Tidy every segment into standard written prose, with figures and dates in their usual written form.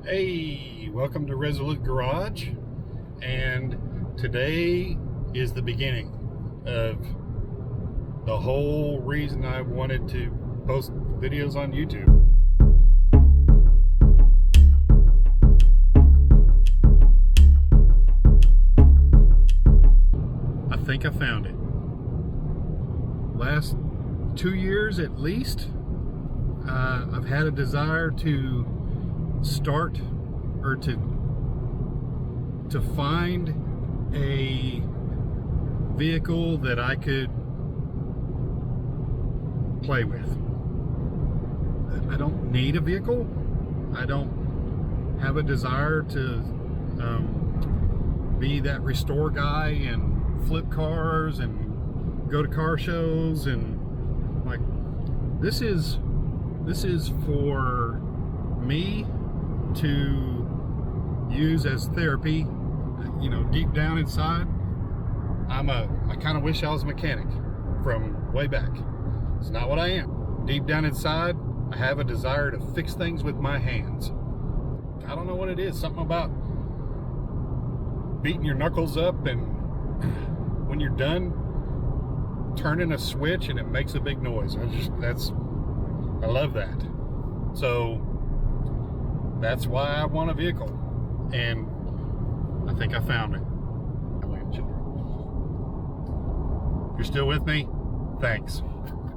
Hey, welcome to Resolute Garage, and today is the beginning of the whole reason I wanted to post videos on YouTube. I think I found it. Last 2 years at least, I've had a desire to start or to find a vehicle that I could play with. I don't need a vehicle. I don't have a desire to be that restore guy and flip cars and go to car shows, and like this is for me to use as therapy. You know, deep down inside, I kind of wish I was a mechanic from way back. It's not what I am. Deep down inside, I have a desire to fix things with my hands. I don't know what it is. Something about beating your knuckles up, and when you're done, turning a switch and it makes a big noise. I love that. So that's why I want a vehicle, and I think I found it. If you're still with me, thanks.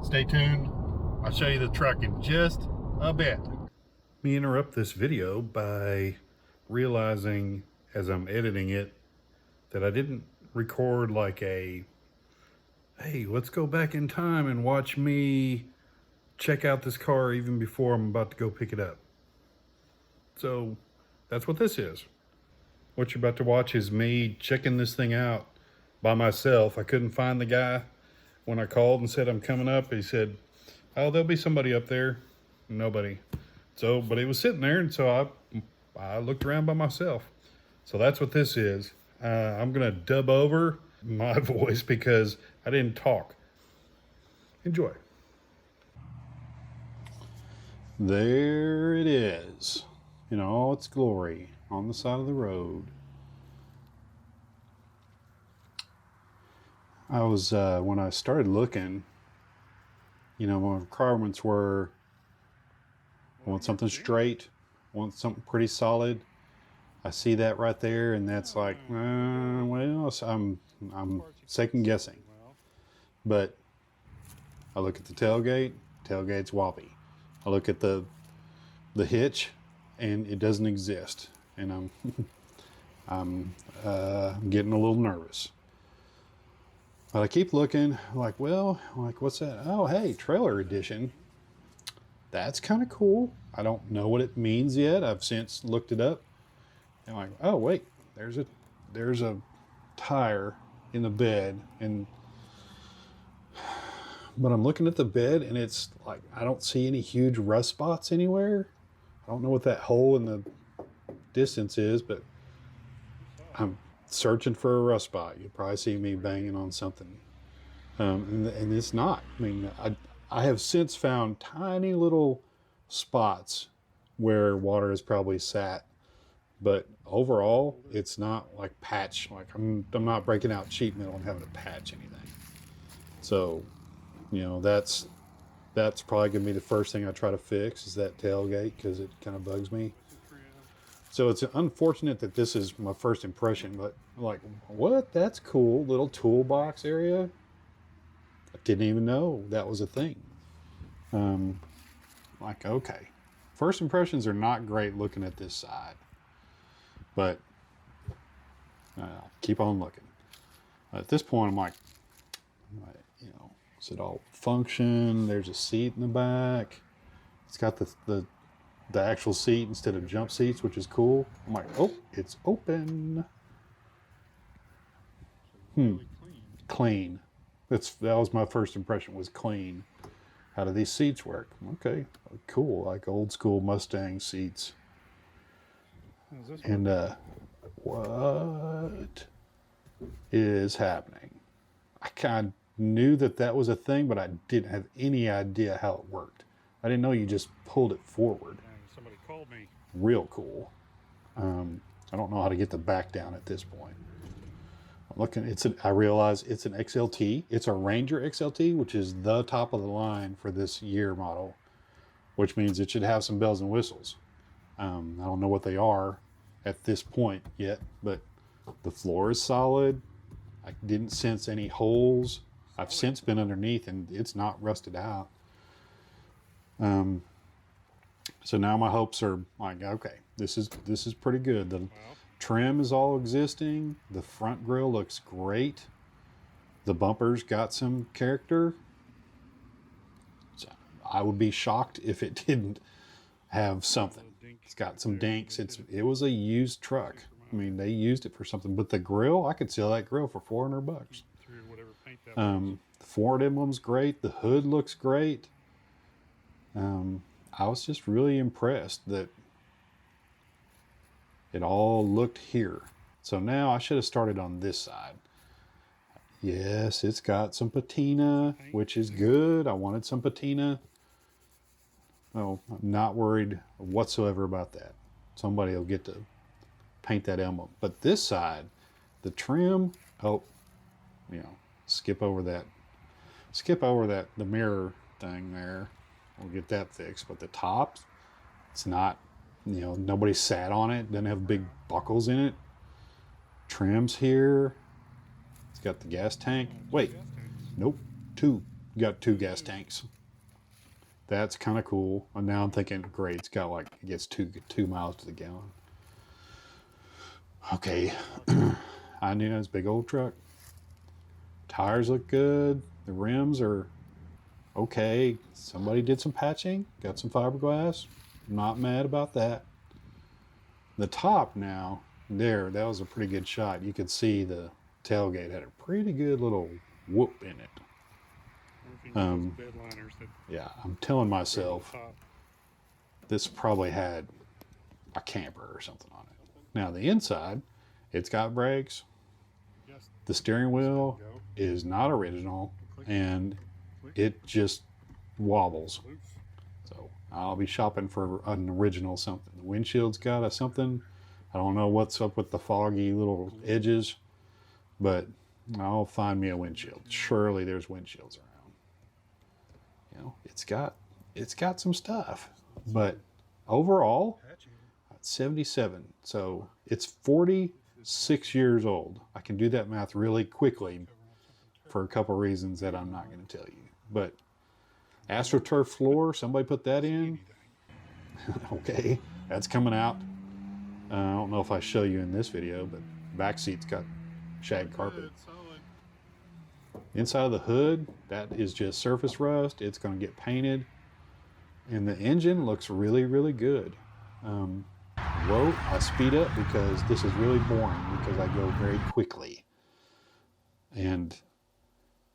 Stay tuned. I'll show you the truck in just a bit. Let me interrupt this video by realizing as I'm editing it that I didn't record like a, hey, let's go back in time and watch me check out this car even before I'm about to go pick it up. So that's what this is. What you're about to watch is me checking this thing out by myself. I couldn't find the guy when I called and said I'm coming up. He said, oh, there'll be somebody up there. Nobody. So, but he was sitting there, and so I looked around by myself. So that's what this is. I'm gonna dub over my voice because I didn't talk. Enjoy. There it is, in all its glory, on the side of the road. I was, when I started looking, you know, my requirements were, I want something straight, want something pretty solid. I see that right there, and that's like, well, I'm second guessing. But I look at the tailgate's wobbly. I look at the hitch, and it doesn't exist, and I'm getting a little nervous. But I keep looking, like, well, like, what's that? Oh, hey, trailer edition. That's kind of cool. I don't know what it means yet. I've since looked it up, and I'm like, oh wait, there's a tire in the bed, but I'm looking at the bed, and it's like, I don't see any huge rust spots anywhere. I don't know what that hole in the distance is, but I'm searching for a rust spot. You'll probably see me banging on something. And it's not. I mean, I have since found tiny little spots where water has probably sat, but overall, it's not like patch. Like I'm not breaking out sheet metal and having to patch anything. So, you know, that's probably gonna be the first thing I try to fix, is that tailgate, because it kind of bugs me. So it's unfortunate that this is my first impression, but like, what? That's cool. Little toolbox area. I didn't even know that was a thing. Like, okay. First impressions are not great looking at this side, but keep on looking. At this point, I'm like, you know, does it all function? There's a seat in the back. It's got the actual seat instead of jump seats, which is cool. I'm like, oh, it's open. Clean. That was my first impression, was clean. How do these seats work? Okay, cool, like old school Mustang seats. And what is happening? I kind of knew that was a thing, but I didn't have any idea how it worked. I didn't know you just pulled it forward. And somebody called me. Real cool. I don't know how to get the back down at this point. I'm looking, I realize it's an XLT. It's a Ranger XLT, which is the top of the line for this year model, which means it should have some bells and whistles. I don't know what they are at this point yet, but the floor is solid. I didn't sense any holes. I've since been underneath and it's not rusted out. So now my hopes are like, okay, this is pretty good. The trim is all existing. The front grille looks great. The bumpers got some character. So I would be shocked if it didn't have something. It's got some dinks. It was a used truck. I mean, they used it for something. But the grill, I could sell that grill for $400. The Ford emblem's great. The hood looks great. I was just really impressed that it all looked here. So now I should have started on this side. Yes, it's got some patina, which is good. I wanted some patina. Oh, I'm not worried whatsoever about that. Somebody will get to paint that emblem. But this side, the trim, skip over that, the mirror thing there. We'll get that fixed. But the top, it's not, nobody sat on it. Doesn't have big buckles in it. Trims here. It's got the gas tank. Wait, nope, got two gas tanks. That's kind of cool. And now I'm thinking, great, it gets 2 miles to the gallon. Okay, I knew it was a big old truck. Tires look good. The rims are okay. Somebody did some patching, got some fiberglass. Not mad about that. The top now, that was a pretty good shot. You could see the tailgate had a pretty good little whoop in it. Yeah, I'm telling myself this probably had a camper or something on it. Now the inside, it's got brakes. The steering wheel is not original and it just wobbles. So I'll be shopping for an original something. The windshield's got a something. I don't know what's up with the foggy little edges, but I'll find me a windshield. Surely there's windshields around. It's got some stuff, but overall, 77. So it's 46 years old. I can do that math really quickly for a couple reasons that I'm not going to tell you. But AstroTurf floor, somebody put that in. Okay, that's coming out. I don't know if I show you in this video, but back seat's got shag carpet. Inside of the hood, that is just surface rust. It's going to get painted. And the engine looks really, really good. I speed up because this is really boring because I go very quickly. And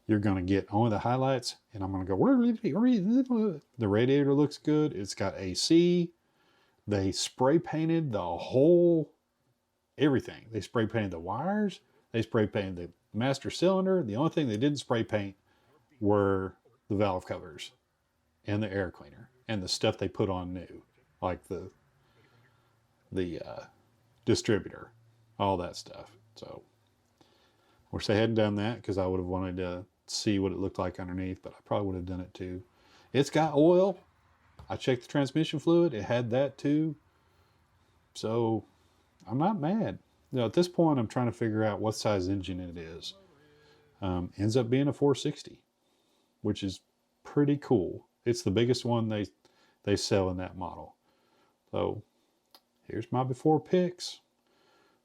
you're going to get only the highlights, and I'm going to go, the radiator looks good. It's got AC. They spray painted the whole, everything. They spray painted the wires. They spray painted the master cylinder. The only thing they didn't spray paint were the valve covers and the air cleaner and the stuff they put on new, like the distributor, all that stuff. So I wish they hadn't done that because I would have wanted to see what it looked like underneath, but I probably would have done it too. It's got oil. I checked the transmission fluid. It had that too. So I'm not mad. At this point, I'm trying to figure out what size engine it is. Ends up being a 460, which is pretty cool. It's the biggest one they sell in that model. So here's my before pics.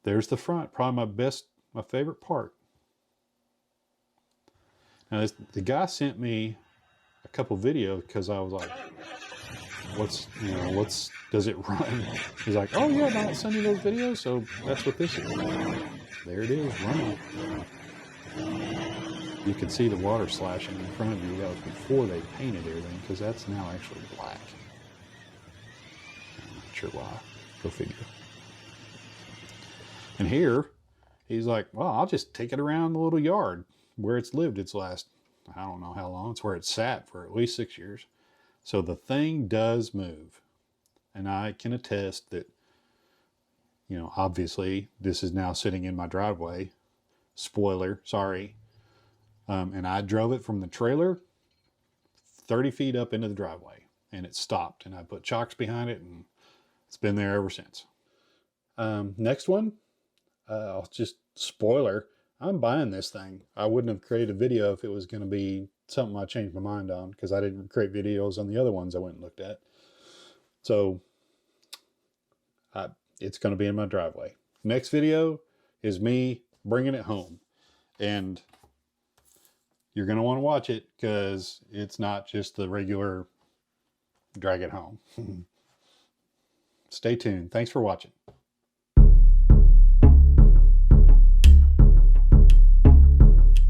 There's the front, probably my favorite part. Now the guy sent me a couple videos because I was like, does it run? He's like, oh yeah, I'll send you those videos. So that's what this is. There it is, running. You can see the water slashing in front of you. That was before they painted everything, because that's now actually black. I'm not sure why. Go figure. And here, he's like, well, I'll just take it around the little yard where it's lived its last, I don't know how long. It's where it's sat for at least 6 years. So the thing does move. And I can attest that You know, obviously this is now sitting in my driveway. Spoiler, sorry. And I drove it from the trailer 30 feet up into the driveway, and it stopped, and I put chocks behind it, and it's been there ever since. Next one, I'll just spoiler, I'm buying this thing. I wouldn't have created a video if it was going to be something I changed my mind on, because I didn't create videos on the other ones I went and looked at. So it's going to be in my driveway. Next video is me bringing it home, and you're going to want to watch it because it's not just the regular drag it home. Stay tuned. Thanks for watching.